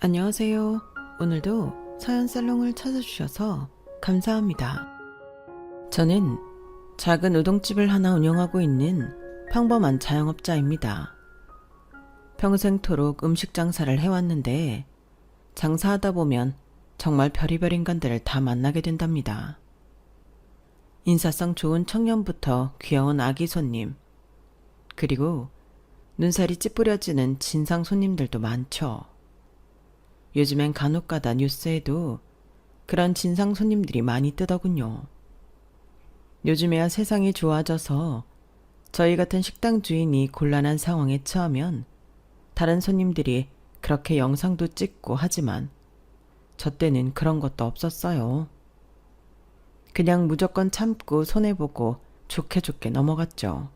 안녕하세요. 오늘도 서연살롱을 찾아주셔서 감사합니다. 저는 작은 우동집을 하나 운영하고 있는 평범한 자영업자입니다. 평생토록 음식 장사를 해왔는데 장사하다 보면 정말 별의별 인간들을 다 만나게 된답니다. 인사성 좋은 청년부터 귀여운 아기 손님, 그리고 눈살이 찌푸려지는 진상 손님들도 많죠. 요즘엔 간혹가다 뉴스에도 그런 진상 손님들이 많이 뜨더군요. 요즘에야 세상이 좋아져서 저희 같은 식당 주인이 곤란한 상황에 처하면 다른 손님들이 그렇게 영상도 찍고 하지만 저 때는 그런 것도 없었어요. 그냥 무조건 참고 손해보고 좋게 좋게 넘어갔죠.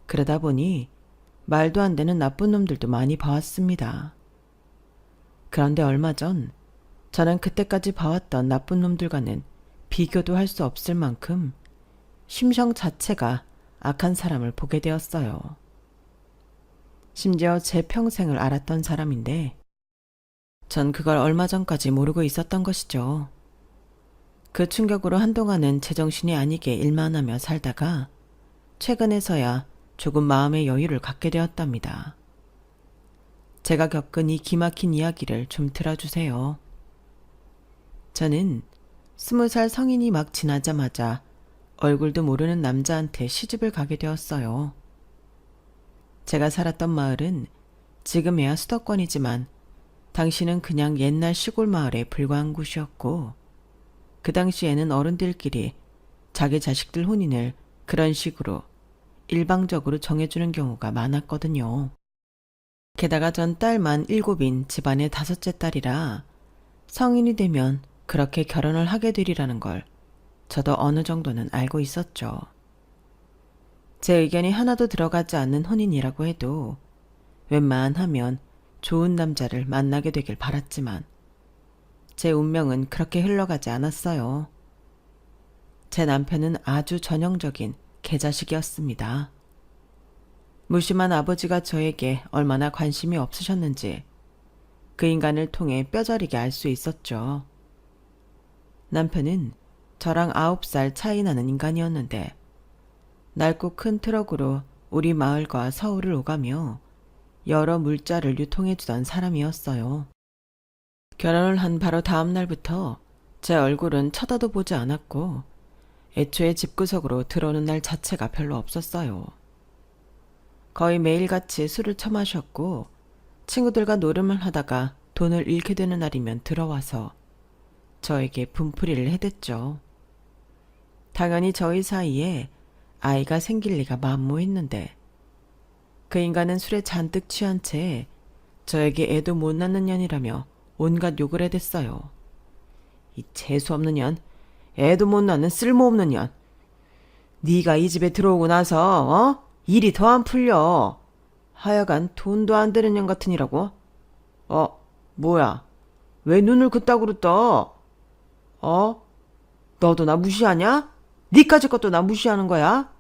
그러다 보니 말도 안 되는 나쁜 놈들도 많이 봐왔습니다. 그런데 얼마 전 저는 그때까지 봐왔던 나쁜 놈들과는 비교도 할 수 없을 만큼 심성 자체가 악한 사람을 보게 되었어요. 심지어 제 평생을 알았던 사람인데 전 그걸 얼마 전까지 모르고 있었던 것이죠. 그 충격으로 한동안은 제정신이 아니게 일만 하며 살다가 최근에서야 조금 마음의 여유를 갖게 되었답니다. 제가 겪은 이 기막힌 이야기를 좀 들어주세요. 저는 20살 성인이 막 지나자마자 얼굴도 모르는 남자한테 시집을 가게 되었어요. 제가 살았던 마을은 지금에야 수도권이지만 당시는 그냥 옛날 시골 마을에 불과한 곳이었고 그 당시에는 어른들끼리 자기 자식들 혼인을 그런 식으로 일방적으로 정해주는 경우가 많았거든요. 게다가 전 딸만 7인 집안의 5째 딸이라 성인이 되면 그렇게 결혼을 하게 되리라는 걸 저도 어느 정도는 알고 있었죠. 제 의견이 하나도 들어가지 않는 혼인이라고 해도 웬만하면 좋은 남자를 만나게 되길 바랐지만 제 운명은 그렇게 흘러가지 않았어요. 제 남편은 아주 전형적인 개자식이었습니다. 무심한 아버지가 저에게 얼마나 관심이 없으셨는지 그 인간을 통해 뼈저리게 알 수 있었죠. 남편은 저랑 9살 차이 나는 인간이었는데 낡고 큰 트럭으로 우리 마을과 서울을 오가며 여러 물자를 유통해주던 사람이었어요. 결혼을 한 바로 다음 날부터 제 얼굴은 쳐다도 보지 않았고 애초에 집구석으로 들어오는 날 자체가 별로 없었어요. 거의 매일같이 술을 처마셨고 친구들과 노름을 하다가 돈을 잃게 되는 날이면 들어와서 저에게 분풀이를 해댔죠. 당연히 저희 사이에 아이가 생길 리가 만무했는데 그 인간은 술에 잔뜩 취한 채 저에게 애도 못 낳는 년이라며 온갖 욕을 해댔어요. 이 재수없는 년, 애도 못 낳는 쓸모없는 년. 네가 이 집에 들어오고 나서 일이 더 안 풀려. 하여간 돈도 안 되는 년 같으니라고. 뭐야? 왜 눈을 그따구로 떠? 너도 나 무시하냐? 니까지 것도 나 무시하는 거야?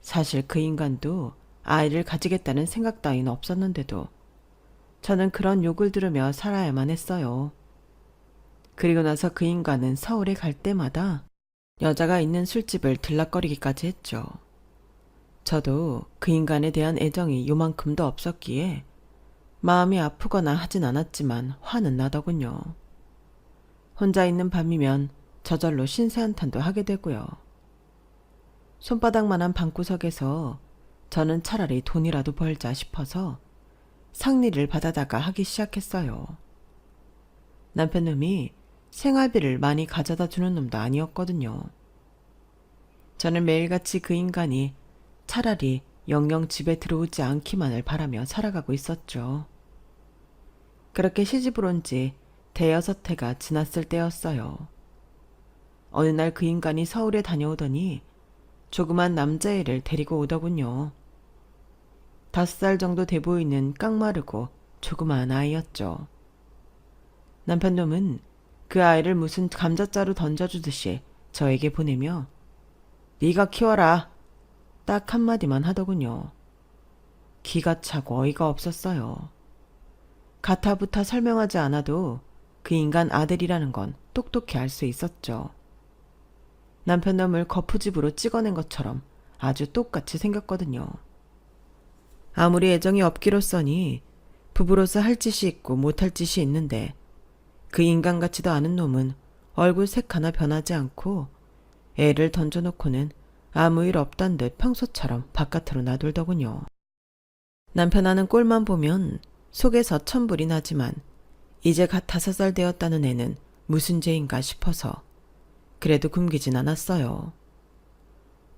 사실 그 인간도 아이를 가지겠다는 생각 따윈 없었는데도 저는 그런 욕을 들으며 살아야만 했어요. 그리고 나서 그 인간은 서울에 갈 때마다 여자가 있는 술집을 들락거리기까지 했죠. 저도 그 인간에 대한 애정이 요만큼도 없었기에 마음이 아프거나 하진 않았지만 화는 나더군요. 혼자 있는 밤이면 저절로 신세한탄도 하게 되고요. 손바닥만한 방구석에서 저는 차라리 돈이라도 벌자 싶어서 상리를 받아다가 하기 시작했어요. 남편놈이 생활비를 많이 가져다 주는 놈도 아니었거든요. 저는 매일같이 그 인간이 차라리 영영 집에 들어오지 않기만을 바라며 살아가고 있었죠. 그렇게 시집을 온 지 5~6해가 지났을 때였어요. 어느 날 그 인간이 서울에 다녀오더니 조그만 남자애를 데리고 오더군요. 5살 정도 돼 보이는 깡마르고 조그만 아이였죠. 남편놈은 그 아이를 무슨 감자자루 던져주듯이 저에게 보내며 네가 키워라. 딱 한마디만 하더군요. 기가 차고 어이가 없었어요. 가타부타 설명하지 않아도 그 인간 아들이라는 건 똑똑히 알 수 있었죠. 남편 놈을 거푸집으로 찍어낸 것처럼 아주 똑같이 생겼거든요. 아무리 애정이 없기로써니 부부로서 할 짓이 있고 못할 짓이 있는데 그 인간 같지도 않은 놈은 얼굴 색 하나 변하지 않고 애를 던져놓고는 아무 일 없단 듯 평소처럼 바깥으로 나돌더군요. 남편 하는 꼴만 보면 속에서 천불이 나지만 이제 갓 5살 되었다는 애는 무슨 죄인가 싶어서 그래도 굶기진 않았어요.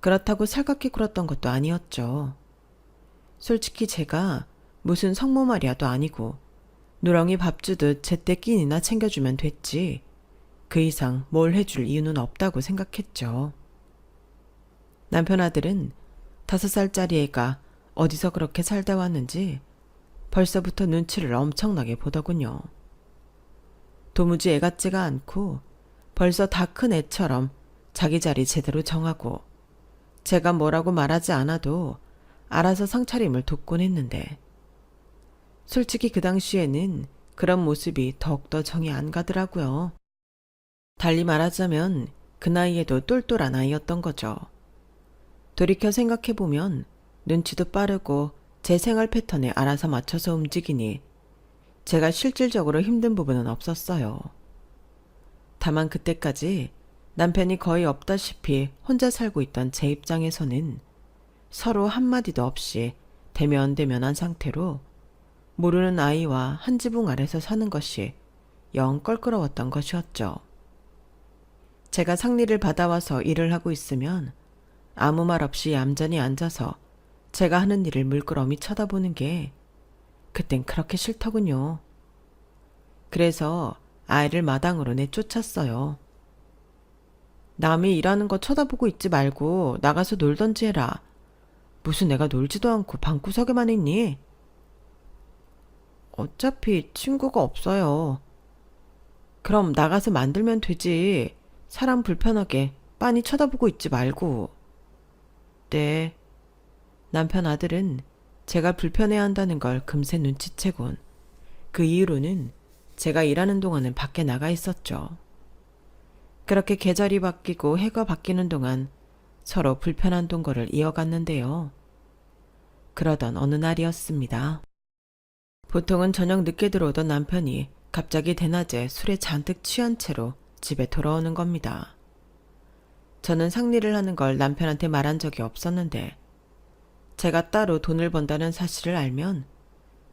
그렇다고 살갑게 굴었던 것도 아니었죠. 솔직히 제가 무슨 성모마리아도 아니고 누렁이 밥 주듯 제때 끼니나 챙겨주면 됐지 그 이상 뭘 해줄 이유는 없다고 생각했죠. 남편 아들은 5살짜리 애가 어디서 그렇게 살다 왔는지 벌써부터 눈치를 엄청나게 보더군요. 도무지 애 같지가 않고 벌써 다 큰 애처럼 자기 자리 제대로 정하고 제가 뭐라고 말하지 않아도 알아서 상차림을 돕곤 했는데 솔직히 그 당시에는 그런 모습이 더욱더 정이 안 가더라고요. 달리 말하자면 그 나이에도 똘똘한 아이였던 거죠. 돌이켜 생각해보면 눈치도 빠르고 제 생활 패턴에 알아서 맞춰서 움직이니 제가 실질적으로 힘든 부분은 없었어요. 다만 그때까지 남편이 거의 없다시피 혼자 살고 있던 제 입장에서는 서로 한마디도 없이 대면대면한 상태로 모르는 아이와 한 지붕 아래서 사는 것이 영 껄끄러웠던 것이었죠. 제가 상리를 받아와서 일을 하고 있으면 아무 말 없이 얌전히 앉아서 제가 하는 일을 물끄러미 쳐다보는 게 그땐 그렇게 싫더군요. 그래서 아이를 마당으로 내쫓았어요. 남이 일하는 거 쳐다보고 있지 말고 나가서 놀던지 해라. 무슨 내가 놀지도 않고 방구석에만 있니? 어차피 친구가 없어요. 그럼 나가서 만들면 되지. 사람 불편하게 빤히 쳐다보고 있지 말고. 네. 남편 아들은 제가 불편해한다는 걸 금세 눈치채곤 그 이후로는 제가 일하는 동안은 밖에 나가 있었죠. 그렇게 계절이 바뀌고 해가 바뀌는 동안 서로 불편한 동거를 이어갔는데요. 그러던 어느 날이었습니다. 보통은 저녁 늦게 들어오던 남편이 갑자기 대낮에 술에 잔뜩 취한 채로 집에 돌아오는 겁니다. 저는 상리를 하는 걸 남편한테 말한 적이 없었는데 제가 따로 돈을 번다는 사실을 알면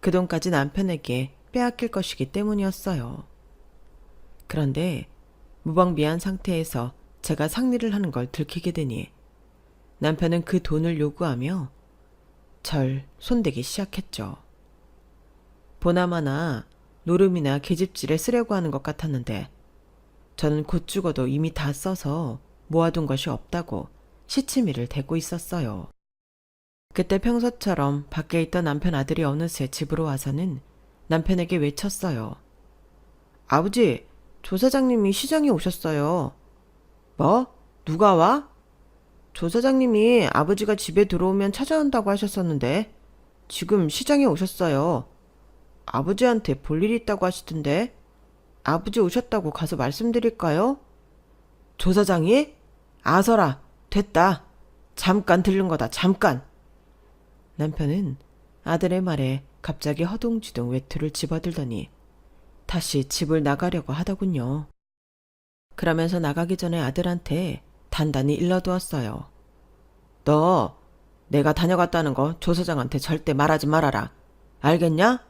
그 돈까지 남편에게 빼앗길 것이기 때문이었어요. 그런데 무방비한 상태에서 제가 상리를 하는 걸 들키게 되니 남편은 그 돈을 요구하며 절 손대기 시작했죠. 보나마나 노름이나 계집질에 쓰려고 하는 것 같았는데 저는 곧 죽어도 이미 다 써서 모아둔 것이 없다고 시치미를 대고 있었어요. 그때 평소처럼 밖에 있던 남편 아들이 어느새 집으로 와서는 남편에게 외쳤어요. 아버지, 조 사장님이 시장에 오셨어요. 뭐? 누가 와? 조 사장님이 아버지가 집에 들어오면 찾아온다고 하셨었는데 지금 시장에 오셨어요. 아버지한테 볼 일 있다고 하시던데 아버지 오셨다고 가서 말씀드릴까요? 조 사장이? 아서라, 됐다. 잠깐 들른 거다, 잠깐. 남편은 아들의 말에 갑자기 허둥지둥 외투를 집어들더니 다시 집을 나가려고 하더군요. 그러면서 나가기 전에 아들한테 단단히 일러두었어요. 너 내가 다녀갔다는 거 조 사장한테 절대 말하지 말아라. 알겠냐?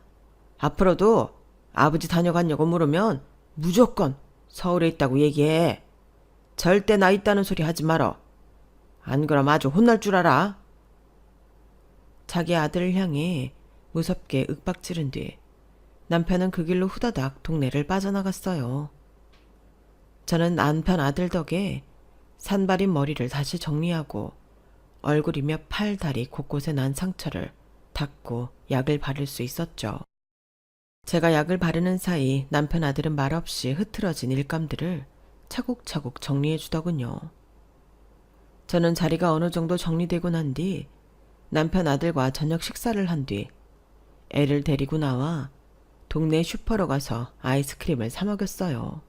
앞으로도 아버지 다녀갔냐고 물으면 무조건 서울에 있다고 얘기해. 절대 나 있다는 소리 하지 말어. 안 그럼 아주 혼날 줄 알아. 자기 아들을 향해 무섭게 윽박지른 뒤 남편은 그 길로 후다닥 동네를 빠져나갔어요. 저는 남편 아들 덕에 산발인 머리를 다시 정리하고 얼굴이며 팔, 다리 곳곳에 난 상처를 닦고 약을 바를 수 있었죠. 제가 약을 바르는 사이 남편 아들은 말없이 흐트러진 일감들을 차곡차곡 정리해 주더군요. 저는 자리가 어느 정도 정리되고 난 뒤 남편 아들과 저녁 식사를 한 뒤 애를 데리고 나와 동네 슈퍼로 가서 아이스크림을 사 먹였어요.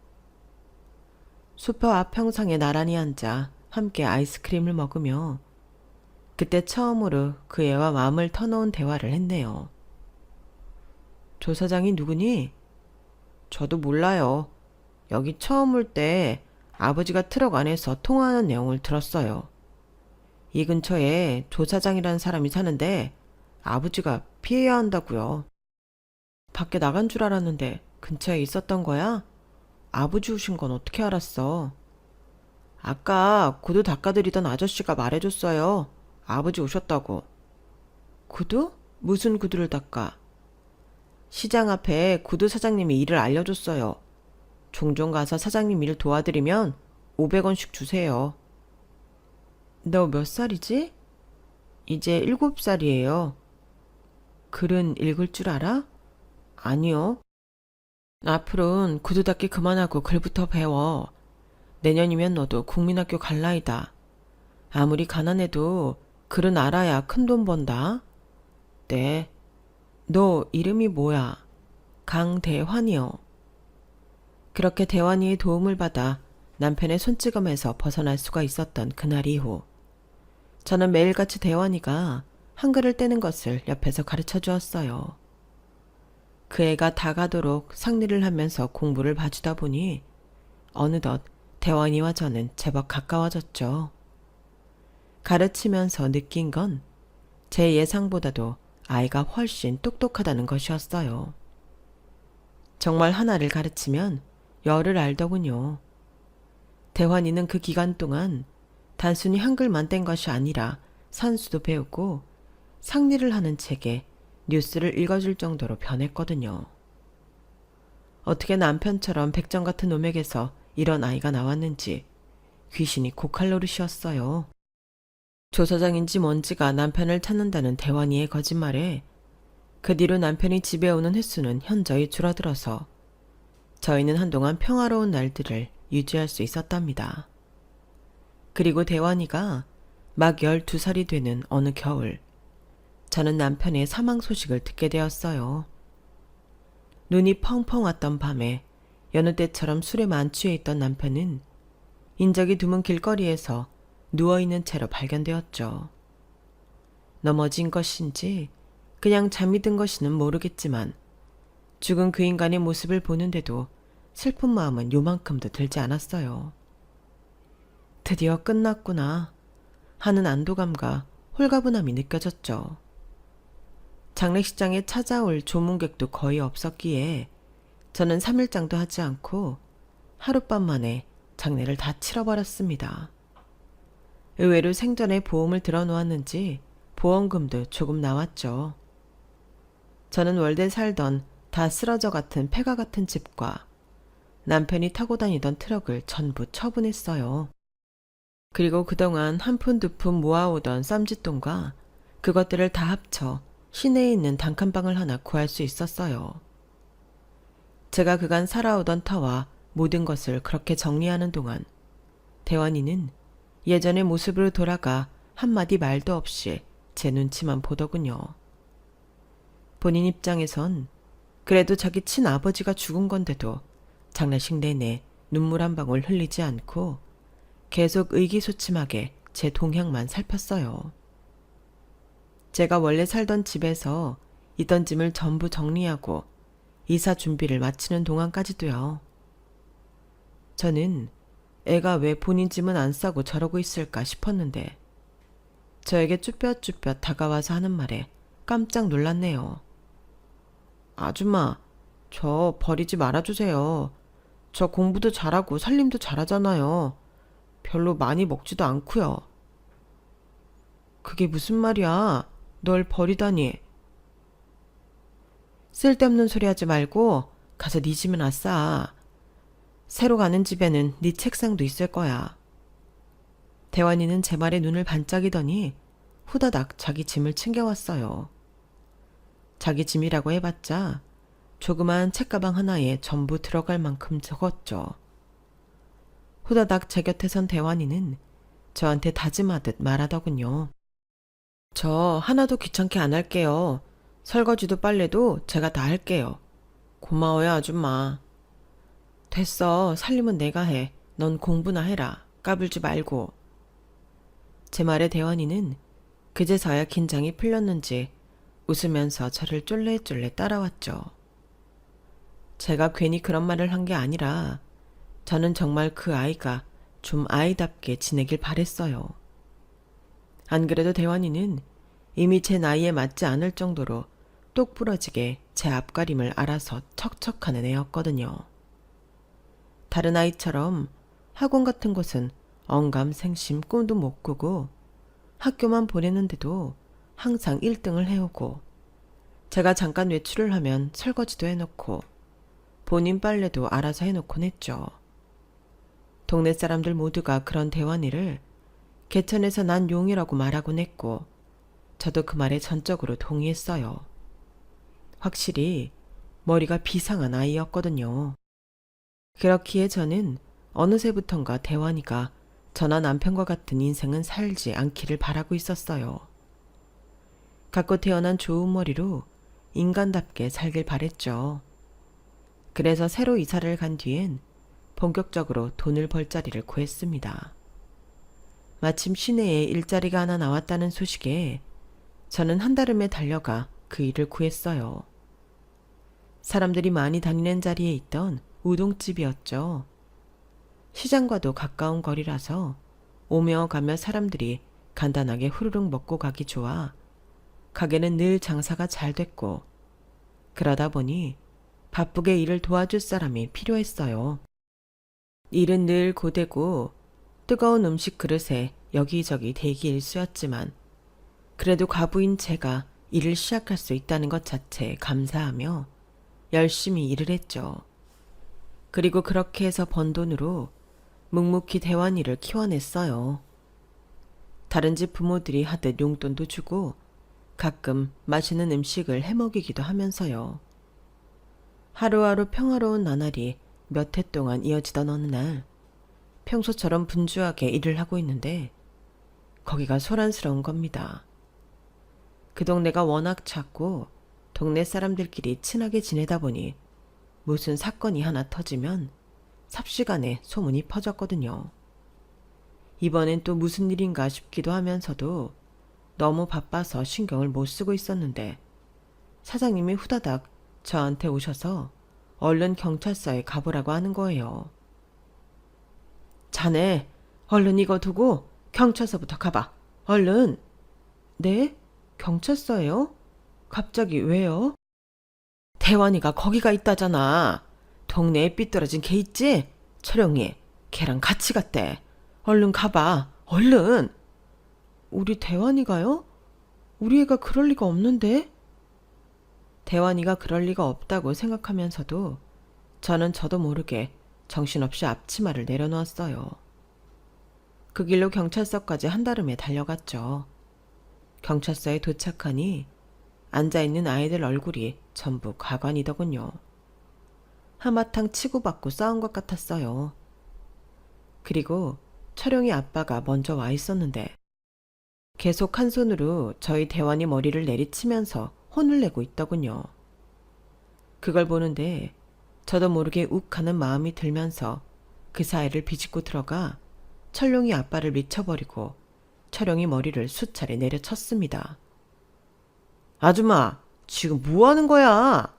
슈퍼 앞 평상에 나란히 앉아 함께 아이스크림을 먹으며 그때 처음으로 그 애와 마음을 터놓은 대화를 했네요. 조 사장이 누구니? 저도 몰라요. 여기 처음 올 때 아버지가 트럭 안에서 통화하는 내용을 들었어요. 이 근처에 조 사장이라는 사람이 사는데 아버지가 피해야 한다고요. 밖에 나간 줄 알았는데 근처에 있었던 거야? 아버지 오신 건 어떻게 알았어? 아까 구두 닦아드리던 아저씨가 말해줬어요. 아버지 오셨다고. 구두? 무슨 구두를 닦아? 시장 앞에 구두 사장님이 일을 알려줬어요. 종종 가서 사장님 일 도와드리면 500원씩 주세요. 너 몇 살이지? 이제 7살이에요. 글은 읽을 줄 알아? 아니요. 앞으로는 구두 닦기 그만하고 글부터 배워. 내년이면 너도 국민학교 갈 나이다. 아무리 가난해도 글은 알아야 큰돈 번다. 네. 너 이름이 뭐야? 강대환이요. 그렇게 대환이의 도움을 받아 남편의 손찌검에서 벗어날 수가 있었던 그날 이후 저는 매일같이 대환이가 한글을 떼는 것을 옆에서 가르쳐 주었어요. 그 애가 다 가도록 상리를 하면서 공부를 봐주다 보니 어느덧 대환이와 저는 제법 가까워졌죠. 가르치면서 느낀 건 제 예상보다도 아이가 훨씬 똑똑하다는 것이었어요. 정말 하나를 가르치면 열을 알더군요. 대환이는 그 기간 동안 단순히 한글만 뗀 것이 아니라 산수도 배우고 상리를 하는 책에 뉴스를 읽어줄 정도로 변했거든요. 어떻게 남편처럼 백정 같은 놈에게서 이런 아이가 나왔는지 귀신이 고칼 노릇이었어요. 조 사장인지 뭔지가 남편을 찾는다는 대환이의 거짓말에 그 뒤로 남편이 집에 오는 횟수는 현저히 줄어들어서 저희는 한동안 평화로운 날들을 유지할 수 있었답니다. 그리고 대환이가 막 12살이 되는 어느 겨울 저는 남편의 사망 소식을 듣게 되었어요. 눈이 펑펑 왔던 밤에 여느 때처럼 술에 만취해 있던 남편은 인적이 드문 길거리에서 누워있는 채로 발견되었죠. 넘어진 것인지 그냥 잠이 든 것인는 모르겠지만 죽은 그 인간의 모습을 보는데도 슬픈 마음은 요만큼도 들지 않았어요. 드디어 끝났구나 하는 안도감과 홀가분함이 느껴졌죠. 장례식장에 찾아올 조문객도 거의 없었기에 저는 3일장도 하지 않고 하룻밤 만에 장례를 다 치러버렸습니다. 의외로 생전에 보험을 들어놓았는지 보험금도 조금 나왔죠. 저는 월대 살던 다 쓰러져 같은 폐가 같은 집과 남편이 타고 다니던 트럭을 전부 처분했어요. 그리고 그동안 한 푼 두 푼 모아오던 쌈짓돈과 그것들을 다 합쳐 시내에 있는 단칸방을 하나 구할 수 있었어요. 제가 그간 살아오던 터와 모든 것을 그렇게 정리하는 동안 대환이는 예전의 모습으로 돌아가 한마디 말도 없이 제 눈치만 보더군요. 본인 입장에선 그래도 자기 친아버지가 죽은 건데도 장례식 내내 눈물 한 방울 흘리지 않고 계속 의기소침하게 제 동향만 살폈어요. 제가 원래 살던 집에서 있던 짐을 전부 정리하고 이사 준비를 마치는 동안까지도요. 저는 애가 왜 본인 짐은 안 싸고 저러고 있을까 싶었는데 저에게 쭈뼛쭈뼛 다가와서 하는 말에 깜짝 놀랐네요. 아줌마, 저 버리지 말아주세요. 저 공부도 잘하고 살림도 잘하잖아요. 별로 많이 먹지도 않고요. 그게 무슨 말이야? 널 버리다니. 쓸데없는 소리 하지 말고 가서 네 짐이나 싸. 새로 가는 집에는 네 책상도 있을 거야. 대환이는 제 말에 눈을 반짝이더니 후다닥 자기 짐을 챙겨왔어요. 자기 짐이라고 해봤자 조그만 책가방 하나에 전부 들어갈 만큼 적었죠. 후다닥 제 곁에 선 대환이는 저한테 다짐하듯 말하더군요. 저 하나도 귀찮게 안 할게요. 설거지도 빨래도 제가 다 할게요. 고마워요, 아줌마. 됐어, 살림은 내가 해. 넌 공부나 해라. 까불지 말고. 제 말에 대환이는 그제서야 긴장이 풀렸는지 웃으면서 저를 쫄래쫄래 따라왔죠. 제가 괜히 그런 말을 한 게 아니라 저는 정말 그 아이가 좀 아이답게 지내길 바랬어요. 안 그래도 대환이는 이미 제 나이에 맞지 않을 정도로 똑부러지게 제 앞가림을 알아서 척척하는 애였거든요. 다른 아이처럼 학원 같은 곳은 언감생심 꿈도 못 꾸고 학교만 보내는데도 항상 1등을 해오고 제가 잠깐 외출을 하면 설거지도 해놓고 본인 빨래도 알아서 해놓곤 했죠. 동네 사람들 모두가 그런 대환이를 개천에서 난 용이라고 말하곤 했고 저도 그 말에 전적으로 동의했어요. 확실히 머리가 비상한 아이였거든요. 그렇기에 저는 어느새부턴가 대환이가 저나 남편과 같은 인생은 살지 않기를 바라고 있었어요. 갖고 태어난 좋은 머리로 인간답게 살길 바랬죠. 그래서 새로 이사를 간 뒤엔 본격적으로 돈을 벌 자리를 구했습니다. 마침 시내에 일자리가 하나 나왔다는 소식에 저는 한달음에 달려가 그 일을 구했어요. 사람들이 많이 다니는 자리에 있던 우동집이었죠. 시장과도 가까운 거리라서 오며 가며 사람들이 간단하게 후루룩 먹고 가기 좋아 가게는 늘 장사가 잘 됐고 그러다 보니 바쁘게 일을 도와줄 사람이 필요했어요. 일은 늘 고되고 뜨거운 음식 그릇에 여기저기 대기 일수였지만 그래도 과부인 제가 일을 시작할 수 있다는 것 자체에 감사하며 열심히 일을 했죠. 그리고 그렇게 해서 번 돈으로 묵묵히 대환이를 키워냈어요. 다른 집 부모들이 하듯 용돈도 주고 가끔 맛있는 음식을 해먹이기도 하면서요. 하루하루 평화로운 나날이 몇 해 동안 이어지던 어느 날 평소처럼 분주하게 일을 하고 있는데 거기가 소란스러운 겁니다. 그 동네가 워낙 작고 동네 사람들끼리 친하게 지내다 보니 무슨 사건이 하나 터지면 삽시간에 소문이 퍼졌거든요. 이번엔 또 무슨 일인가 싶기도 하면서도 너무 바빠서 신경을 못 쓰고 있었는데 사장님이 후다닥 저한테 오셔서 얼른 경찰서에 가보라고 하는 거예요. 자네, 얼른 이거 두고 경찰서부터 가봐. 얼른. 네? 경찰서예요? 갑자기 왜요? 대환이가 거기가 있다잖아. 동네에 삐뚤어진 걔 있지? 철영이. 걔랑 같이 갔대. 얼른 가봐. 얼른. 우리 대환이가요? 우리 애가 그럴 리가 없는데? 대환이가 그럴 리가 없다고 생각하면서도 저는 저도 모르게 정신없이 앞치마를 내려놓았어요. 그 길로 경찰서까지 한달음에 달려갔죠. 경찰서에 도착하니 앉아있는 아이들 얼굴이 전부 가관이더군요. 한바탕 치고받고 싸운 것 같았어요. 그리고 철영이 아빠가 먼저 와 있었는데 계속 한 손으로 저희 대환이 머리를 내리치면서 혼을 내고 있더군요. 그걸 보는데 저도 모르게 욱하는 마음이 들면서 그 사이를 비집고 들어가 철룡이 아빠를 미쳐버리고 철영이 머리를 수차례 내려쳤습니다. 아줌마, 지금 뭐 하는 거야?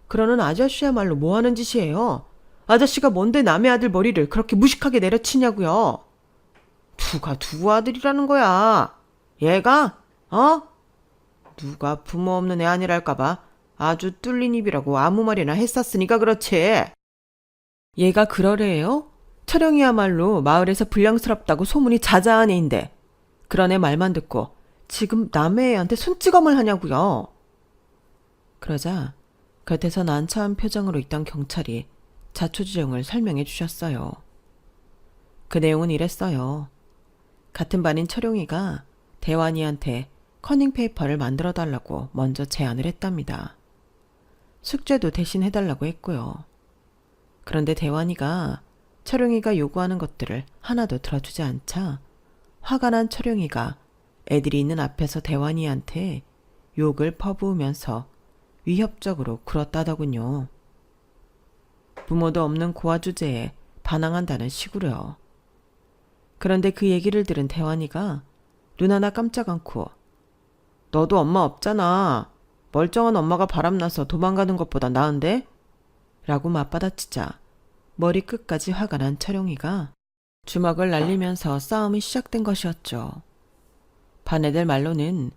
그러는 아저씨야말로 뭐 하는 짓이에요? 아저씨가 뭔데 남의 아들 머리를 그렇게 무식하게 내려치냐고요? 누가 누구 아들이라는 거야? 얘가? 누가 부모 없는 애 아니랄까봐 아주 뚫린 입이라고 아무 말이나 했었으니까 그렇지. 얘가 그러래요? 철영이야말로 마을에서 불량스럽다고 소문이 자자한 애인데 그런 애 말만 듣고 지금 남의 애한테 손찌검을 하냐고요. 그러자 곁에서 난처한 표정으로 있던 경찰이 자초지종을 설명해 주셨어요. 그 내용은 이랬어요. 같은 반인 철용이가 대환이한테 커닝페이퍼를 만들어 달라고 먼저 제안을 했답니다. 숙제도 대신 해달라고 했고요. 그런데 대환이가 철용이가 요구하는 것들을 하나도 들어주지 않자 화가 난 철용이가 애들이 있는 앞에서 대환이한테 욕을 퍼부으면서 위협적으로 굴었다더군요. 부모도 없는 고아 주제에 반항한다는 식으로요. 그런데 그 얘기를 들은 대환이가 눈 하나 깜짝 않고 너도 엄마 없잖아. 멀쩡한 엄마가 바람나서 도망가는 것보다 나은데? 라고 맞받아치자 머리 끝까지 화가 난 철용이가 주먹을 날리면서 싸움이 시작된 것이었죠. 반 애들 말로는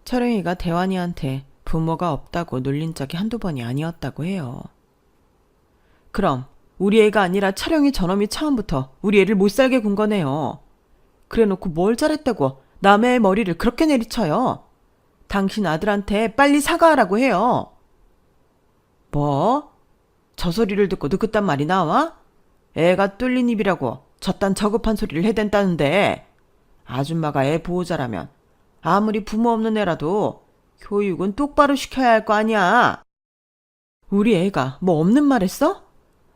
철용이가 대환이한테 부모가 없다고 놀린 적이 한두 번이 아니었다고 해요. 그럼 우리 애가 아니라 철용이 저놈이 처음부터 우리 애를 못살게 군 거네요. 그래놓고 뭘 잘했다고 남의 머리를 그렇게 내리쳐요. 당신 아들한테 빨리 사과하라고 해요. 뭐? 저 소리를 듣고 너 그딴 말이 나와? 애가 뚫린 입이라고 저딴 저급한 소리를 해댄다는데 아줌마가 애 보호자라면 아무리 부모 없는 애라도 교육은 똑바로 시켜야 할 거 아니야. 우리 애가 뭐 없는 말 했어?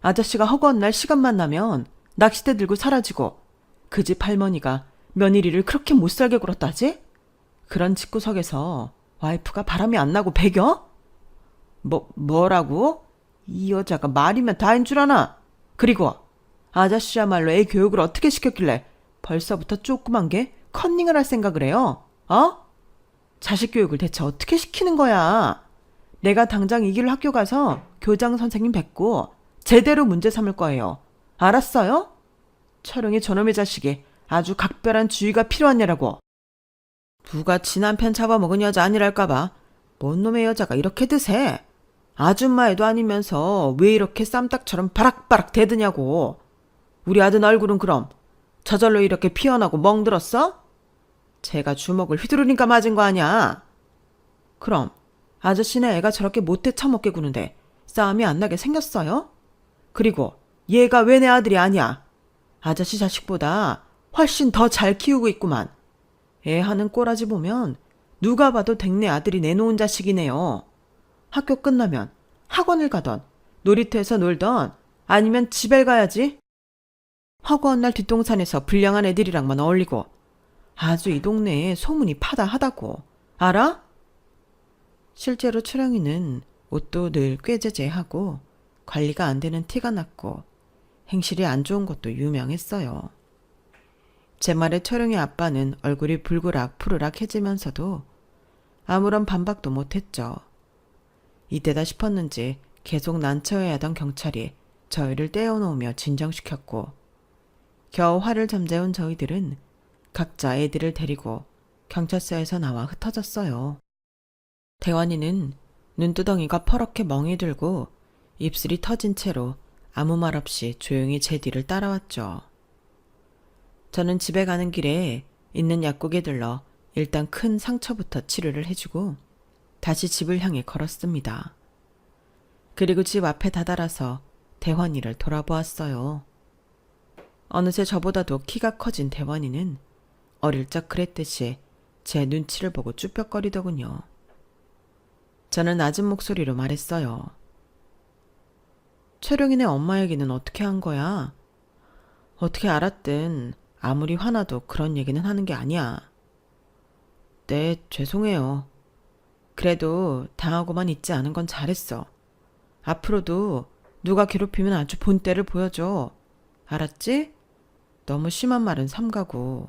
아저씨가 허구한 날 시간만 나면 낚싯대 들고 사라지고 그 집 할머니가 며느리를 그렇게 못살게 굴었다지? 그런 집구석에서 와이프가 바람이 안 나고 배겨? 뭐라고? 이 여자가 말이면 다인 줄 아나? 그리고 아저씨야말로 애 교육을 어떻게 시켰길래 벌써부터 조그만 게 컨닝을 할 생각을 해요? 자식 교육을 대체 어떻게 시키는 거야? 내가 당장 이 길로 학교 가서 교장 선생님 뵙고 제대로 문제 삼을 거예요. 알았어요? 철웅이 저놈의 자식이 아주 각별한 주의가 필요한 애라고. 누가 지 남편 잡아먹은 여자 아니랄까봐 뭔 놈의 여자가 이렇게 드세? 아줌마애도 아니면서 왜 이렇게 쌈딱처럼 바락바락 대드냐고. 우리 아들 얼굴은 그럼 저절로 이렇게 피어나고 멍들었어? 제가 주먹을 휘두르니까 맞은 거 아니야. 그럼 아저씨네 애가 저렇게 못돼 처먹게 구는데 싸움이 안 나게 생겼어요? 그리고 얘가 왜 내 아들이 아니야? 아저씨 자식보다 훨씬 더 잘 키우고 있구만. 애 하는 꼬라지 보면 누가 봐도 댁내 아들이 내놓은 자식이네요. 학교 끝나면 학원을 가던 놀이터에서 놀던 아니면 집에 가야지. 허구한 날 뒷동산에서 불량한 애들이랑만 어울리고 아주 이 동네에 소문이 파다하다고. 알아? 실제로 철영이는 옷도 늘 꾀죄죄하고 관리가 안 되는 티가 났고 행실이 안 좋은 것도 유명했어요. 제 말에 철영이 아빠는 얼굴이 불그락 푸르락해지면서도 아무런 반박도 못했죠. 이때다 싶었는지 계속 난처해야 하던 경찰이 저희를 떼어놓으며 진정시켰고 겨우 화를 잠재운 저희들은 각자 애들을 데리고 경찰서에서 나와 흩어졌어요. 대환이는 눈두덩이가 퍼렇게 멍이 들고 입술이 터진 채로 아무 말 없이 조용히 제 뒤를 따라왔죠. 저는 집에 가는 길에 있는 약국에 들러 일단 큰 상처부터 치료를 해주고 다시 집을 향해 걸었습니다. 그리고 집 앞에 다다라서 대환이를 돌아보았어요. 어느새 저보다도 키가 커진 대환이는 어릴 적 그랬듯이 제 눈치를 보고 쭈뼛거리더군요. 저는 낮은 목소리로 말했어요. 철용이네 엄마 얘기는 어떻게 한 거야? 어떻게 알았든 아무리 화나도 그런 얘기는 하는 게 아니야. 네, 죄송해요. 그래도 당하고만 있지 않은 건 잘했어. 앞으로도 누가 괴롭히면 아주 본때를 보여줘. 알았지? 너무 심한 말은 삼가고.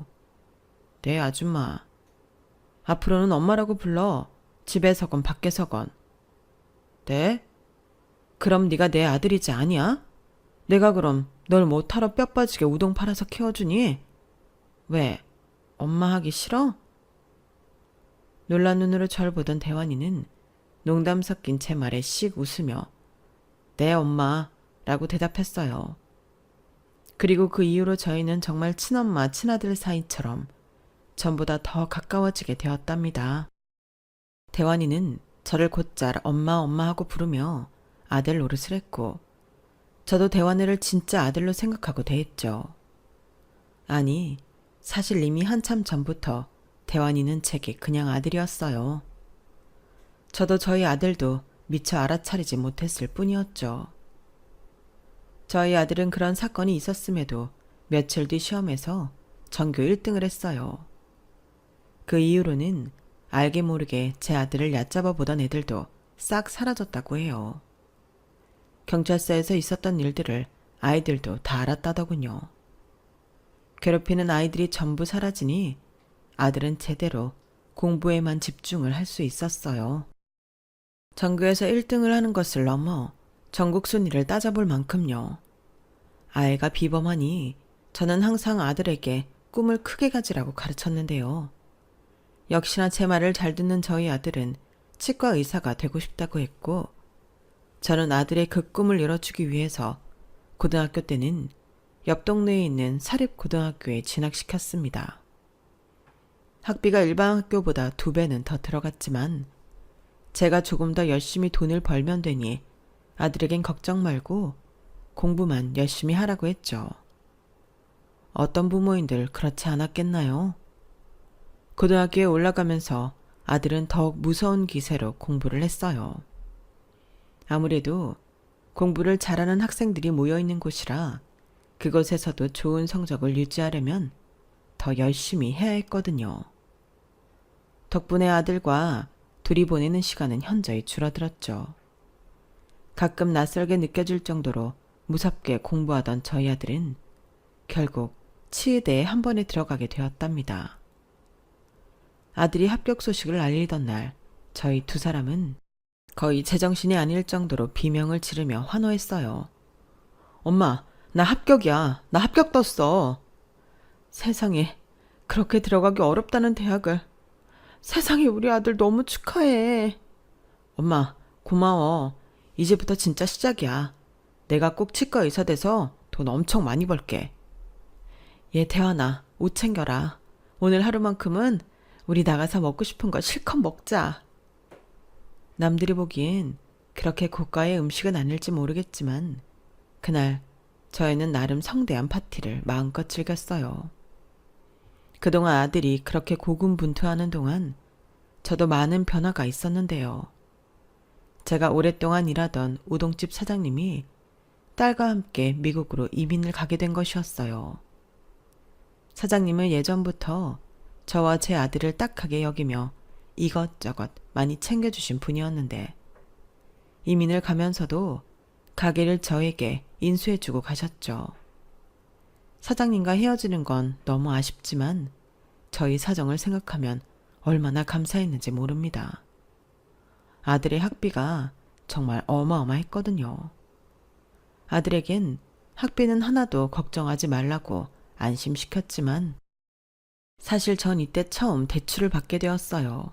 네, 아줌마. 앞으로는 엄마라고 불러. 집에서건 밖에서건. 네? 그럼 네가 내 아들이지 아니야? 내가 그럼 널 못하러 뼈 빠지게 우동 팔아서 키워주니? 왜? 엄마 하기 싫어? 놀란 눈으로 절 보던 대환이는 농담 섞인 제 말에 씩 웃으며 네 엄마 라고 대답했어요. 그리고 그 이후로 저희는 정말 친엄마 친아들 사이처럼 전보다 더 가까워지게 되었답니다. 대환이는 저를 곧잘 엄마 하고 부르며 아들 노릇을 했고 저도 대환이를 진짜 아들로 생각하고 대했죠. 아니 사실 이미 한참 전부터 대환이는 제게 그냥 아들이었어요. 저도 저희 아들도 미처 알아차리지 못했을 뿐이었죠. 저희 아들은 그런 사건이 있었음에도 며칠 뒤 시험에서 전교 1등을 했어요. 그 이후로는 알게 모르게 제 아들을 얕잡아 보던 애들도 싹 사라졌다고 해요. 경찰서에서 있었던 일들을 아이들도 다 알았다더군요. 괴롭히는 아이들이 전부 사라지니 아들은 제대로 공부에만 집중을 할 수 있었어요. 전교에서 1등을 하는 것을 넘어 전국 순위를 따져볼 만큼요. 아이가 비범하니 저는 항상 아들에게 꿈을 크게 가지라고 가르쳤는데요. 역시나 제 말을 잘 듣는 저희 아들은 치과 의사가 되고 싶다고 했고, 저는 아들의 그 꿈을 이뤄주기 위해서 고등학교 때는 옆 동네에 있는 사립고등학교에 진학시켰습니다. 학비가 일반 학교보다 2배는 더 들어갔지만 제가 조금 더 열심히 돈을 벌면 되니 아들에겐 걱정 말고 공부만 열심히 하라고 했죠. 어떤 부모인들 그렇지 않았겠나요? 고등학교에 올라가면서 아들은 더욱 무서운 기세로 공부를 했어요. 아무래도 공부를 잘하는 학생들이 모여있는 곳이라 그곳에서도 좋은 성적을 유지하려면 더 열심히 해야 했거든요. 덕분에 아들과 둘이 보내는 시간은 현저히 줄어들었죠. 가끔 낯설게 느껴질 정도로 무섭게 공부하던 저희 아들은 결국 치의대에 한 번에 들어가게 되었답니다. 아들이 합격 소식을 알리던 날 저희 2사람은 거의 제정신이 아닐 정도로 비명을 지르며 환호했어요. 엄마, 나 합격이야. 나 합격 떴어. 세상에, 그렇게 들어가기 어렵다는 대학을. 세상에, 우리 아들 너무 축하해. 엄마, 고마워. 이제부터 진짜 시작이야. 내가 꼭 치과 의사 돼서 돈 엄청 많이 벌게. 얘 태환아, 옷 챙겨라. 오늘 하루만큼은 우리 나가서 먹고 싶은 거 실컷 먹자. 남들이 보기엔 그렇게 고가의 음식은 아닐지 모르겠지만 그날 저희는 나름 성대한 파티를 마음껏 즐겼어요. 그동안 아들이 그렇게 고군분투하는 동안 저도 많은 변화가 있었는데요. 제가 오랫동안 일하던 우동집 사장님이 딸과 함께 미국으로 이민을 가게 된 것이었어요. 사장님은 예전부터 저와 제 아들을 딱하게 여기며 이것저것 많이 챙겨주신 분이었는데 이민을 가면서도 가게를 저에게 인수해주고 가셨죠. 사장님과 헤어지는 건 너무 아쉽지만 저희 사정을 생각하면 얼마나 감사했는지 모릅니다. 아들의 학비가 정말 어마어마했거든요. 아들에겐 학비는 하나도 걱정하지 말라고 안심시켰지만 사실 전 이때 처음 대출을 받게 되었어요.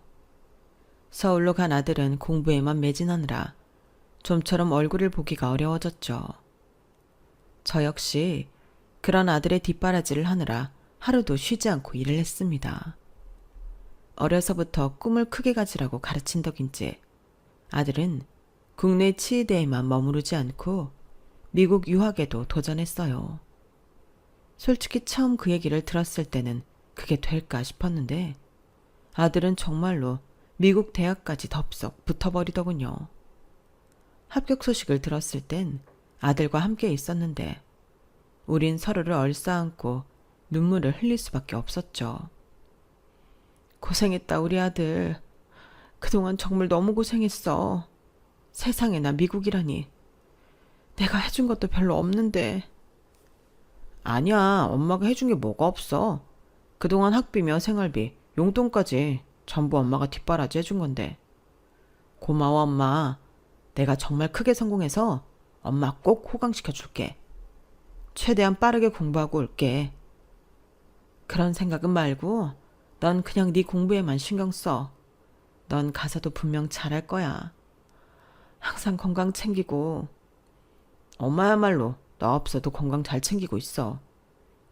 서울로 간 아들은 공부에만 매진하느라 좀처럼 얼굴을 보기가 어려워졌죠. 저 역시 그런 아들의 뒷바라지를 하느라 하루도 쉬지 않고 일을 했습니다. 어려서부터 꿈을 크게 가지라고 가르친 덕인지 아들은 국내 치의대에만 머무르지 않고 미국 유학에도 도전했어요. 솔직히 처음 그 얘기를 들었을 때는 그게 될까 싶었는데 아들은 정말로 미국 대학까지 덥석 붙어버리더군요. 합격 소식을 들었을 땐 아들과 함께 있었는데 우린 서로를 얼싸안고 눈물을 흘릴 수밖에 없었죠. 고생했다 우리 아들. 그동안 정말 너무 고생했어. 세상에 나 미국이라니. 내가 해준 것도 별로 없는데. 아니야, 엄마가 해준 게 뭐가 없어. 그동안 학비며 생활비, 용돈까지 전부 엄마가 뒷바라지 해준 건데. 고마워 엄마. 내가 정말 크게 성공해서 엄마 꼭 호강시켜 줄게. 최대한 빠르게 공부하고 올게. 그런 생각은 말고 넌 그냥 네 공부에만 신경 써. 넌 가서도 분명 잘할 거야. 항상 건강 챙기고. 엄마야말로 너 없어도 건강 잘 챙기고 있어.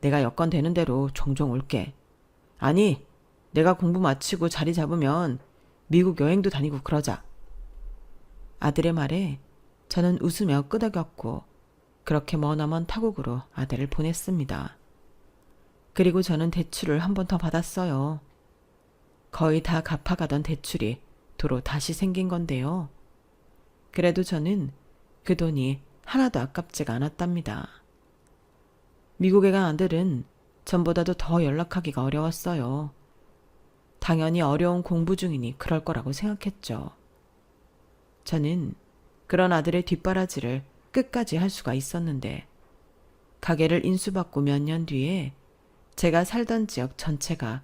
내가 여건 되는 대로 종종 올게. 아니, 내가 공부 마치고 자리 잡으면 미국 여행도 다니고 그러자. 아들의 말에 저는 웃으며 끄덕였고 그렇게 머나먼 타국으로 아들을 보냈습니다. 그리고 저는 대출을 한 번 더 받았어요. 거의 다 갚아가던 대출이 도로 다시 생긴 건데요. 그래도 저는 그 돈이 하나도 아깝지가 않았답니다. 미국에 간 아들은 전보다도 더 연락하기가 어려웠어요. 당연히 어려운 공부 중이니 그럴 거라고 생각했죠. 저는 그런 아들의 뒷바라지를 끝까지 할 수가 있었는데 가게를 인수받고 몇 년 뒤에 제가 살던 지역 전체가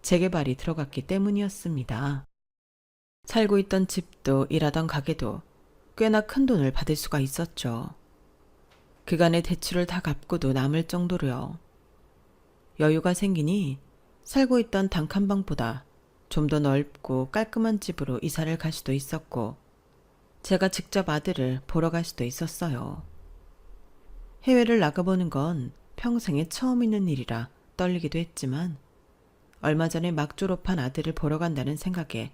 재개발이 들어갔기 때문이었습니다. 살고 있던 집도 일하던 가게도 꽤나 큰 돈을 받을 수가 있었죠. 그간의 대출을 다 갚고도 남을 정도로요. 여유가 생기니 살고 있던 단칸방보다 좀 더 넓고 깔끔한 집으로 이사를 갈 수도 있었고 제가 직접 아들을 보러 갈 수도 있었어요. 해외를 나가보는 건 평생에 처음 있는 일이라 떨리기도 했지만 얼마 전에 막 졸업한 아들을 보러 간다는 생각에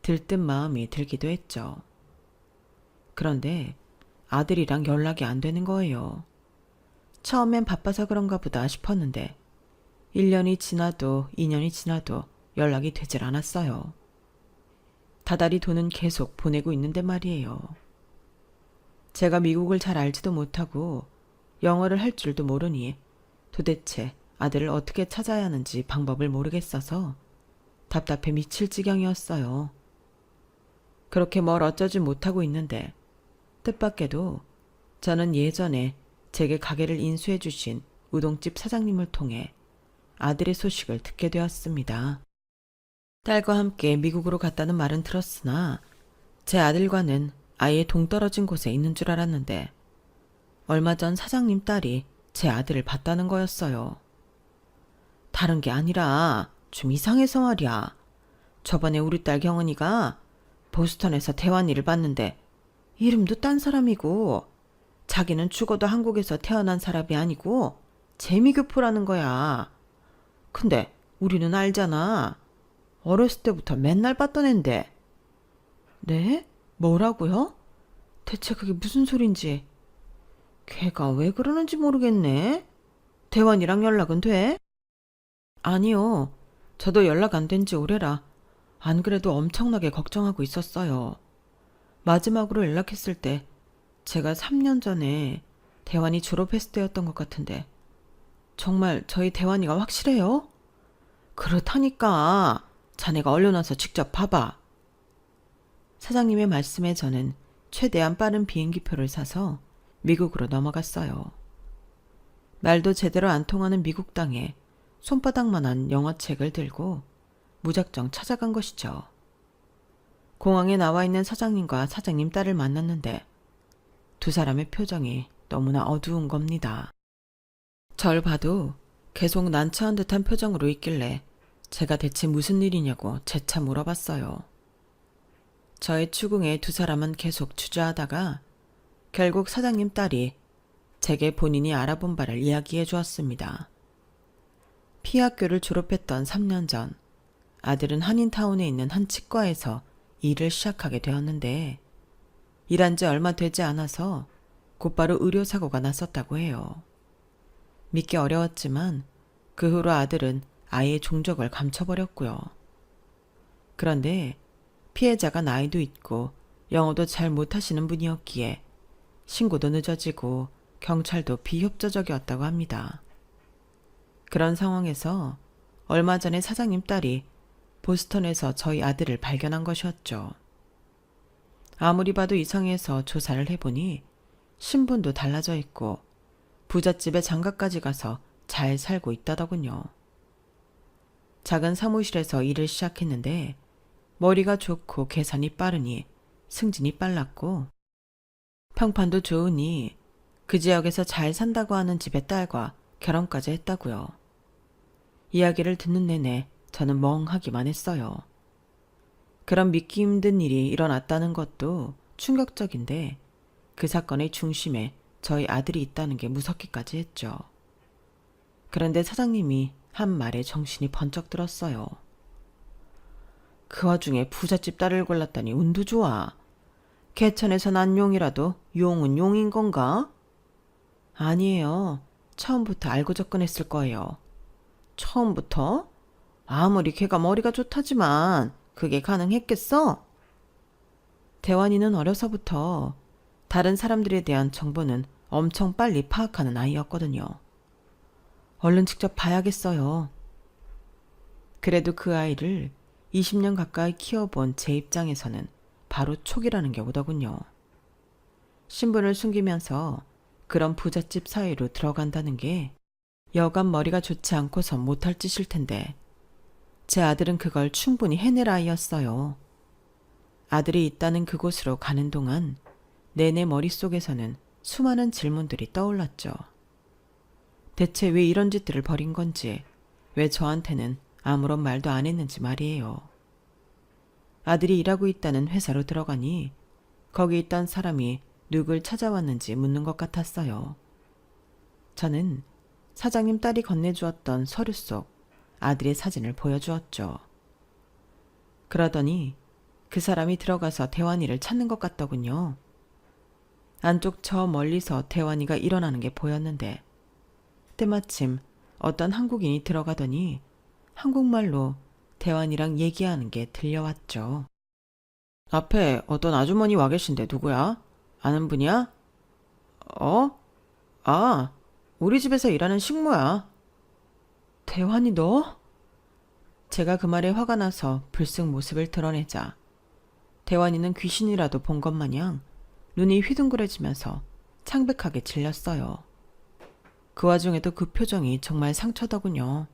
들뜬 마음이 들기도 했죠. 그런데 아들이랑 연락이 안 되는 거예요. 처음엔 바빠서 그런가 보다 싶었는데 1년이 지나도 2년이 지나도 연락이 되질 않았어요. 다달이 돈은 계속 보내고 있는데 말이에요. 제가 미국을 잘 알지도 못하고 영어를 할 줄도 모르니 도대체 아들을 어떻게 찾아야 하는지 방법을 모르겠어서 답답해 미칠 지경이었어요. 그렇게 뭘 어쩌지 못하고 있는데 뜻밖에도 저는 예전에 제게 가게를 인수해 주신 우동집 사장님을 통해 아들의 소식을 듣게 되었습니다. 딸과 함께 미국으로 갔다는 말은 들었으나 제 아들과는 아예 동떨어진 곳에 있는 줄 알았는데 얼마 전 사장님 딸이 제 아들을 봤다는 거였어요. 다른 게 아니라 좀 이상해서 말이야. 저번에 우리 딸 경은이가 보스턴에서 대환이를 봤는데 이름도 딴 사람이고 자기는 죽어도 한국에서 태어난 사람이 아니고 재미교포라는 거야. 근데 우리는 알잖아. 어렸을 때부터 맨날 봤던 앤데. 네? 뭐라고요? 대체 그게 무슨 소린지. 걔가 왜 그러는지 모르겠네. 대환이랑 연락은 돼? 아니요. 저도 연락 안 된 지 오래라. 안 그래도 엄청나게 걱정하고 있었어요. 마지막으로 연락했을 때 제가 3년 전에 대환이 졸업했을 때였던 것 같은데 정말 저희 대환이가 확실해요? 그렇다니까. 자네가 얼른 와서 직접 봐봐. 사장님의 말씀에 저는 최대한 빠른 비행기표를 사서 미국으로 넘어갔어요. 말도 제대로 안 통하는 미국 땅에 손바닥만한 영어책을 들고 무작정 찾아간 것이죠. 공항에 나와 있는 사장님과 사장님 딸을 만났는데 두 사람의 표정이 너무나 어두운 겁니다. 절 봐도 계속 난처한 듯한 표정으로 있길래 제가 대체 무슨 일이냐고 재차 물어봤어요. 저의 추궁에 두 사람은 계속 주저하다가 결국 사장님 딸이 제게 본인이 알아본 바를 이야기해 주었습니다. 피학교를 졸업했던 3년 전 아들은 한인타운에 있는 한 치과에서 일을 시작하게 되었는데 일한 지 얼마 되지 않아서 곧바로 의료사고가 났었다고 해요. 믿기 어려웠지만 그 후로 아들은 아예 종적을 감춰버렸고요. 그런데 피해자가 나이도 있고 영어도 잘 못하시는 분이었기에 신고도 늦어지고 경찰도 비협조적이었다고 합니다. 그런 상황에서 얼마 전에 사장님 딸이 보스턴에서 저희 아들을 발견한 것이었죠. 아무리 봐도 이상해서 조사를 해보니 신분도 달라져 있고 부잣집에 장가까지 가서 잘 살고 있다더군요. 작은 사무실에서 일을 시작했는데 머리가 좋고 계산이 빠르니 승진이 빨랐고 평판도 좋으니 그 지역에서 잘 산다고 하는 집의 딸과 결혼까지 했다고요. 이야기를 듣는 내내 저는 멍하기만 했어요. 그런 믿기 힘든 일이 일어났다는 것도 충격적인데 그 사건의 중심에 저희 아들이 있다는 게 무섭기까지 했죠. 그런데 사장님이 한 말에 정신이 번쩍 들었어요. 그 와중에 부잣집 딸을 골랐다니 운도 좋아. 개천에서 난 용이라도 용은 용인 건가? 아니에요. 처음부터 알고 접근했을 거예요. 처음부터? 아무리 걔가 머리가 좋다지만 그게 가능했겠어? 대환이는 어려서부터 다른 사람들에 대한 정보는 엄청 빨리 파악하는 아이였거든요. 얼른 직접 봐야겠어요. 그래도 그 아이를 20년 가까이 키워본 제 입장에서는 바로 촉이라는 게 오더군요. 신분을 숨기면서 그런 부잣집 사이로 들어간다는 게 여간 머리가 좋지 않고선 못할 짓일 텐데 제 아들은 그걸 충분히 해낼 아이였어요. 아들이 있다는 그곳으로 가는 동안 내내 머릿속에서는 수많은 질문들이 떠올랐죠. 대체 왜 이런 짓들을 벌인 건지, 왜 저한테는 아무런 말도 안 했는지 말이에요. 아들이 일하고 있다는 회사로 들어가니 거기 있던 사람이 누굴 찾아왔는지 묻는 것 같았어요. 저는 사장님 딸이 건네주었던 서류 속 아들의 사진을 보여주었죠. 그러더니 그 사람이 들어가서 대환이를 찾는 것 같더군요. 안쪽 저 멀리서 대환이가 일어나는 게 보였는데 때마침 어떤 한국인이 들어가더니 한국말로 대환이랑 얘기하는 게 들려왔죠. 앞에 어떤 아주머니 와 계신데 누구야? 아는 분이야? 아, 우리 집에서 일하는 식모야. 대환이 너? 제가 그 말에 화가 나서 불쑥 모습을 드러내자 대환이는 귀신이라도 본 것 마냥 눈이 휘둥그레지면서 창백하게 질렸어요. 그 와중에도 그 표정이 정말 상처더군요.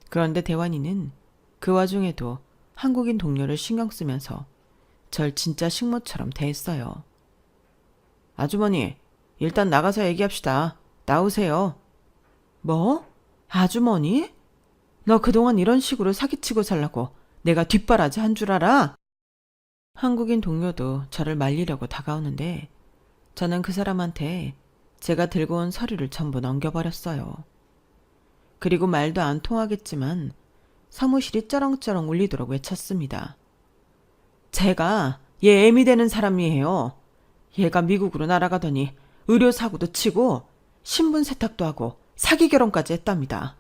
그런데 대환이는 그 와중에도 한국인 동료를 신경 쓰면서 절 진짜 식모처럼 대했어요. 아주머니, 일단 나가서 얘기합시다. 나오세요. 뭐? 아주머니? 너 그동안 이런 식으로 사기치고 살라고 내가 뒷바라지 한 줄 알아? 한국인 동료도 저를 말리려고 다가오는데 저는 그 사람한테 제가 들고 온 서류를 전부 넘겨버렸어요. 그리고 말도 안 통하겠지만 사무실이 쩌렁쩌렁 울리도록 외쳤습니다. 제가 얘 애미 되는 사람이에요. 얘가 미국으로 날아가더니 의료사고도 치고 신분 세탁도 하고 사기 결혼까지 했답니다.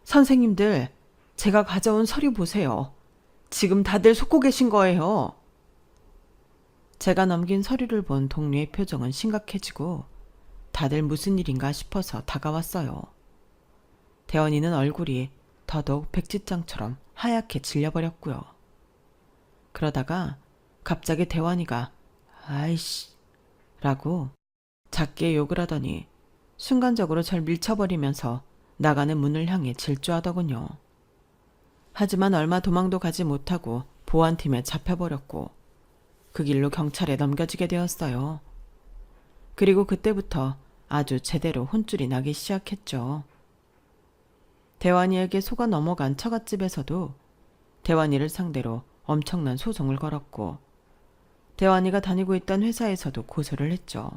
선생님들, 제가 가져온 서류 보세요. 지금 다들 속고 계신 거예요. 제가 넘긴 서류를 본 동료의 표정은 심각해지고 다들 무슨 일인가 싶어서 다가왔어요. 대원이는 얼굴이 더더욱 백지장처럼 하얗게 질려버렸고요. 그러다가 갑자기 대원이가 아이씨 라고 작게 욕을 하더니 순간적으로 절 밀쳐버리면서 나가는 문을 향해 질주하더군요. 하지만 얼마 도망도 가지 못하고 보안팀에 잡혀버렸고 그 길로 경찰에 넘겨지게 되었어요. 그리고 그때부터 아주 제대로 혼쭐이 나기 시작했죠. 대환이에게 속아 넘어간 처갓집에서도 대환이를 상대로 엄청난 소송을 걸었고 대환이가 다니고 있던 회사에서도 고소를 했죠.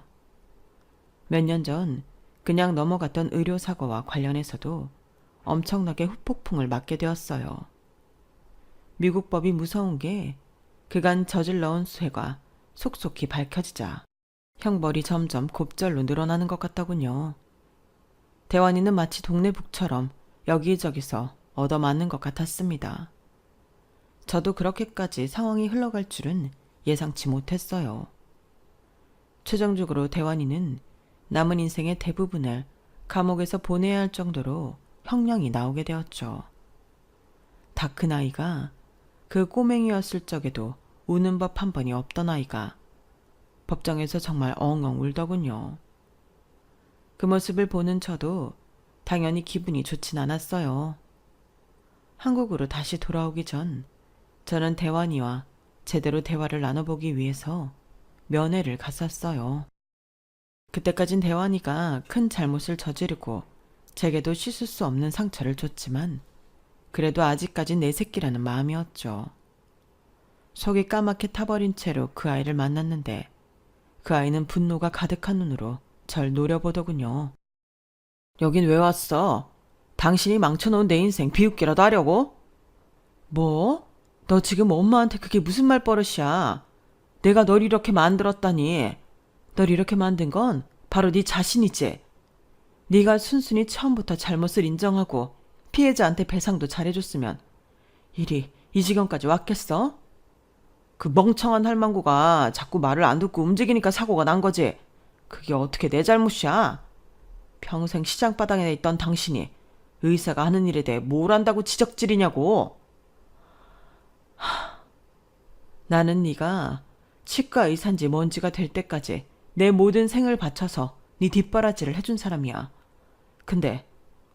몇 년 전 그냥 넘어갔던 의료사고와 관련해서도 엄청나게 후폭풍을 맞게 되었어요. 미국 법이 무서운 게 그간 저질러온 수해가 속속히 밝혀지자 형벌이 점점 곱절로 늘어나는 것 같더군요. 대환이는 마치 동네 북처럼 여기저기서 얻어맞는 것 같았습니다. 저도 그렇게까지 상황이 흘러갈 줄은 예상치 못했어요. 최종적으로 대환이는 남은 인생의 대부분을 감옥에서 보내야 할 정도로 형량이 나오게 되었죠. 다 큰 아이가 그 꼬맹이였을 적에도 우는 법 한 번이 없던 아이가 법정에서 정말 엉엉 울더군요. 그 모습을 보는 저도 당연히 기분이 좋진 않았어요. 한국으로 다시 돌아오기 전 저는 대환이와 제대로 대화를 나눠보기 위해서 면회를 갔었어요. 그때까진 대환이가 큰 잘못을 저지르고 제게도 씻을 수 없는 상처를 줬지만 그래도 아직까진 내 새끼라는 마음이었죠. 속이 까맣게 타버린 채로 그 아이를 만났는데 그 아이는 분노가 가득한 눈으로 절 노려보더군요. 여긴 왜 왔어? 당신이 망쳐놓은 내 인생 비웃기라도 하려고? 뭐? 너 지금 엄마한테 그게 무슨 말버릇이야? 내가 널 이렇게 만들었다니. 널 이렇게 만든 건 바로 네 자신이지. 네가 순순히 처음부터 잘못을 인정하고 피해자한테 배상도 잘해줬으면 일이 이 지경까지 왔겠어? 그 멍청한 할망구가 자꾸 말을 안 듣고 움직이니까 사고가 난 거지. 그게 어떻게 내 잘못이야? 평생 시장바닥에 있던 당신이 의사가 하는 일에 대해 뭘 안다고 지적질이냐고. 나는 네가 치과 의사인지 뭔지가 될 때까지 내 모든 생을 바쳐서 네 뒷바라지를 해준 사람이야. 근데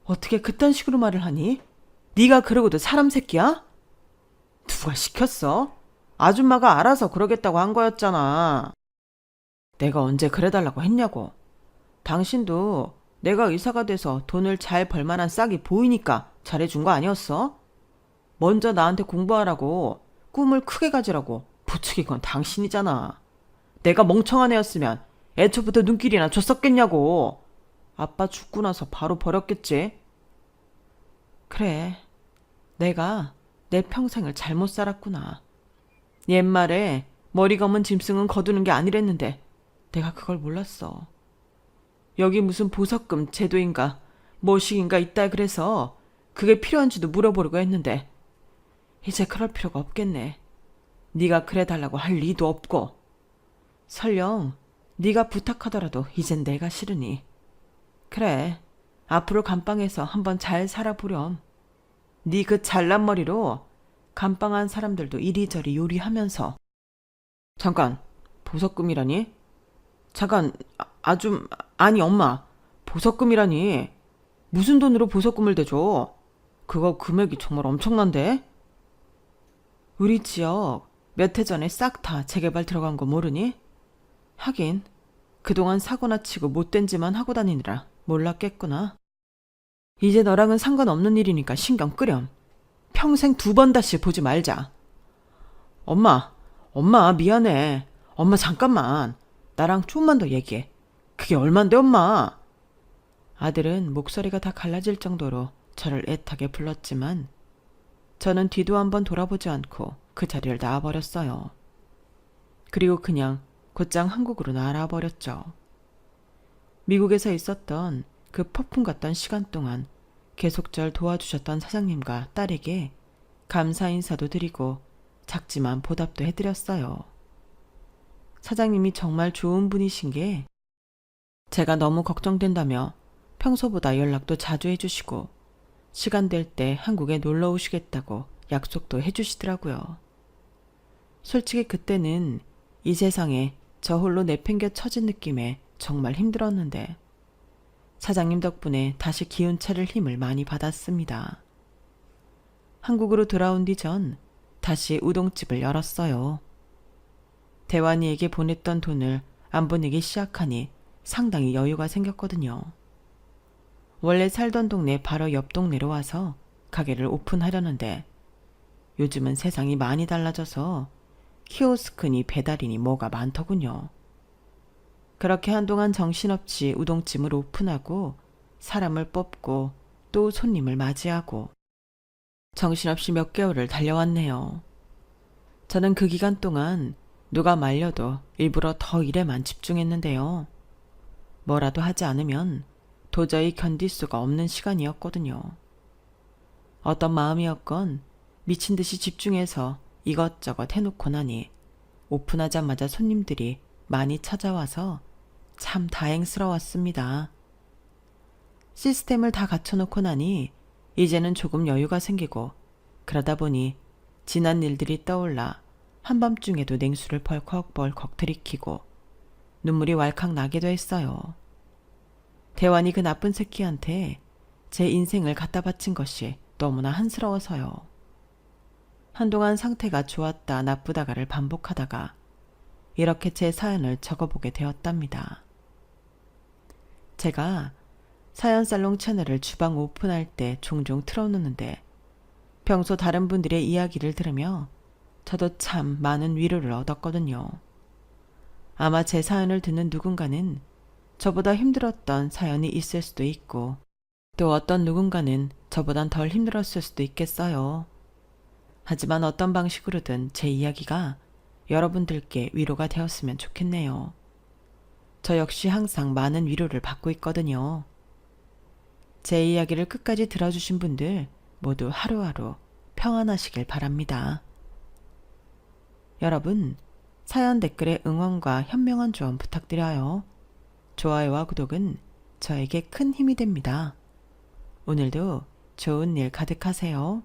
어떻게 그딴 식으로 말을 하니? 네가 그러고도 사람 새끼야? 누가 시켰어? 아줌마가 알아서 그러겠다고 한 거였잖아. 내가 언제 그래달라고 했냐고. 당신도 내가 의사가 돼서 돈을 잘 벌 만한 싹이 보이니까 잘해준 거 아니었어? 먼저 나한테 공부하라고, 꿈을 크게 가지라고 부추긴 건 당신이잖아. 내가 멍청한 애였으면 애초부터 눈길이나 줬었겠냐고. 아빠 죽고 나서 바로 버렸겠지? 그래, 내가 내 평생을 잘못 살았구나. 옛말에 머리 검은 짐승은 거두는 게 아니랬는데 내가 그걸 몰랐어. 여기 무슨 보석금 제도인가 뭐식인가 있다 그래서 그게 필요한지도 물어보려고 했는데 이제 그럴 필요가 없겠네. 네가 그래 달라고 할 리도 없고 설령 네가 부탁하더라도 이젠 내가 싫으니 그래 앞으로 감방에서 한번 잘 살아보렴. 네 그 잘난 머리로 감방한 사람들도 이리저리 요리하면서 잠깐 보석금이라니? 잠깐 아니 엄마 보석금이라니 무슨 돈으로 보석금을 대줘? 그거 금액이 정말 엄청난데? 우리 지역 몇 해 전에 싹 다 재개발 들어간 거 모르니? 하긴 그동안 사고나 치고 못된 짓만 하고 다니느라 몰랐겠구나. 이제 너랑은 상관없는 일이니까 신경 끄렴. 평생 2번 다시 보지 말자. 엄마 미안해. 엄마 잠깐만. 나랑 좀만 더 얘기해. 그게 얼만데 엄마? 아들은 목소리가 다 갈라질 정도로 저를 애타게 불렀지만 저는 뒤도 한번 돌아보지 않고 그 자리를 나와버렸어요. 그리고 그냥 곧장 한국으로 날아버렸죠. 미국에서 있었던 그 폭풍 같던 시간 동안 계속 절 도와주셨던 사장님과 딸에게 감사 인사도 드리고 작지만 보답도 해드렸어요. 사장님이 정말 좋은 분이신 게 제가 너무 걱정된다며 평소보다 연락도 자주 해주시고 시간 될 때 한국에 놀러 오시겠다고 약속도 해주시더라고요. 솔직히 그때는 이 세상에 저 홀로 내팽겨 처진 느낌에 정말 힘들었는데 사장님 덕분에 다시 기운 차릴 힘을 많이 받았습니다. 한국으로 돌아온 뒤 전 다시 우동집을 열었어요. 대환이에게 보냈던 돈을 안 보내기 시작하니 상당히 여유가 생겼거든요. 원래 살던 동네 바로 옆 동네로 와서 가게를 오픈하려는데 요즘은 세상이 많이 달라져서 키오스크니 배달이니 뭐가 많더군요. 그렇게 한동안 정신없이 우동집을 오픈하고 사람을 뽑고 또 손님을 맞이하고 정신없이 몇 개월을 달려왔네요. 저는 그 기간 동안 누가 말려도 일부러 더 일에만 집중했는데요. 뭐라도 하지 않으면 도저히 견딜 수가 없는 시간이었거든요. 어떤 마음이었건 미친 듯이 집중해서 이것저것 해놓고 나니 오픈하자마자 손님들이 많이 찾아와서 참 다행스러웠습니다. 시스템을 다 갖춰놓고 나니 이제는 조금 여유가 생기고 그러다 보니 지난 일들이 떠올라 한밤중에도 냉수를 벌컥벌컥 들이키고 눈물이 왈칵 나기도 했어요. 대환이 그 나쁜 새끼한테 제 인생을 갖다 바친 것이 너무나 한스러워서요. 한동안 상태가 좋았다 나쁘다가를 반복하다가 이렇게 제 사연을 적어보게 되었답니다. 제가 사연살롱 채널을 주방 오픈할 때 종종 틀어놓는데 평소 다른 분들의 이야기를 들으며 저도 참 많은 위로를 얻었거든요. 아마 제 사연을 듣는 누군가는 저보다 힘들었던 사연이 있을 수도 있고 또 어떤 누군가는 저보단 덜 힘들었을 수도 있겠어요. 하지만 어떤 방식으로든 제 이야기가 여러분들께 위로가 되었으면 좋겠네요. 저 역시 항상 많은 위로를 받고 있거든요. 제 이야기를 끝까지 들어주신 분들 모두 하루하루 평안하시길 바랍니다. 여러분, 사연 댓글에 응원과 현명한 조언 부탁드려요. 좋아요와 구독은 저에게 큰 힘이 됩니다. 오늘도 좋은 일 가득하세요.